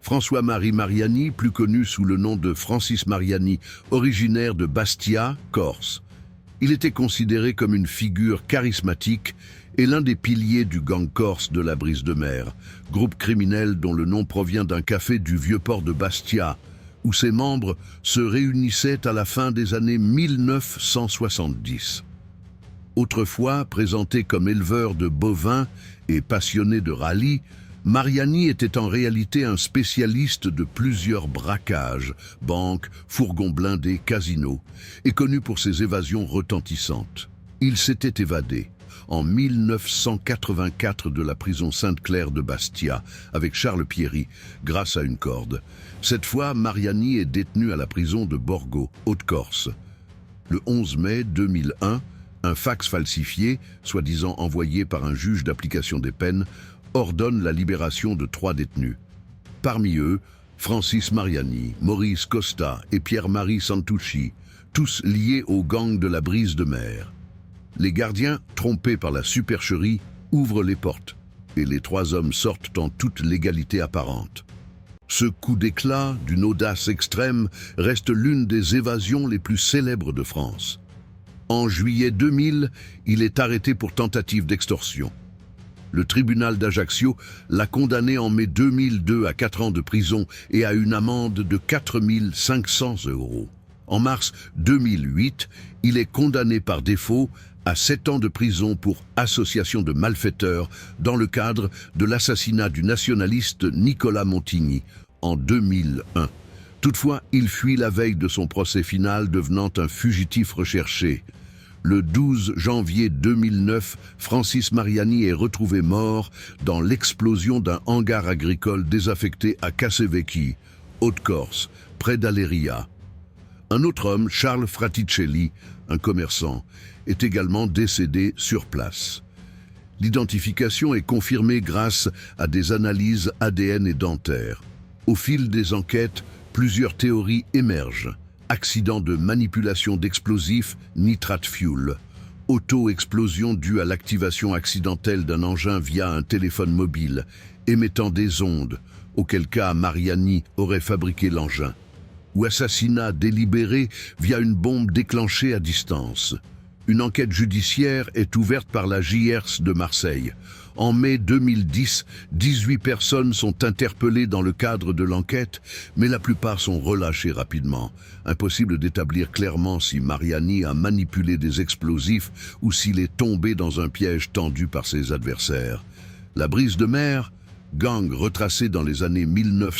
François-Marie Mariani, plus connu sous le nom de Francis Mariani, originaire de Bastia, Corse. Il était considéré comme une figure charismatique et l'un des piliers du gang corse de la Brise de Mer, groupe criminel dont le nom provient d'un café du Vieux-Port de Bastia, où ses membres se réunissaient à la fin des années 1970. Autrefois présenté comme éleveur de bovins et passionné de rallye, Mariani était en réalité un spécialiste de plusieurs braquages, banques, fourgons blindés, casinos, et connu pour ses évasions retentissantes. Il s'était évadé en 1984 de la prison Sainte-Claire de Bastia avec Charles Pierry grâce à une corde. Cette fois, Mariani est détenu à la prison de Borgo, Haute-Corse. Le 11 mai 2001, un fax falsifié, soi-disant envoyé par un juge d'application des peines, ordonne la libération de 3 détenus. Parmi eux, Francis Mariani, Maurice Costa et Pierre-Marie Santucci, tous liés au gang de la Brise de Mer. Les gardiens, trompés par la supercherie, ouvrent les portes et les 3 hommes sortent en toute légalité apparente. Ce coup d'éclat, d'une audace extrême, reste l'une des évasions les plus célèbres de France. En juillet 2000, il est arrêté pour tentative d'extorsion. Le tribunal d'Ajaccio l'a condamné en mai 2002 à 4 ans de prison et à une amende de 4 500 €. En mars 2008, il est condamné par défaut à 7 ans de prison pour association de malfaiteurs dans le cadre de l'assassinat du nationaliste Nicolas Montigny en 2001. Toutefois, il fuit la veille de son procès final, devenant un fugitif recherché. Le 12 janvier 2009, Francis Mariani est retrouvé mort dans l'explosion d'un hangar agricole désaffecté à Cassevecchi, Haute-Corse, près d'Aléria. Un autre homme, Charles Fraticelli, un commerçant, est également décédé sur place. L'identification est confirmée grâce à des analyses ADN et dentaires. Au fil des enquêtes, plusieurs théories émergent. Accident de manipulation d'explosifs, nitrate fuel. Auto-explosion due à l'activation accidentelle d'un engin via un téléphone mobile, émettant des ondes, auquel cas Mariani aurait fabriqué l'engin. Ou assassinat délibéré via une bombe déclenchée à distance. Une enquête judiciaire est ouverte par la JRS de Marseille. En mai 2010, 18 personnes sont interpellées dans le cadre de l'enquête, mais la plupart sont relâchées rapidement. Impossible d'établir clairement si Mariani a manipulé des explosifs ou s'il est tombé dans un piège tendu par ses adversaires. La Brise de Mer, gang retracé dans les années 1900,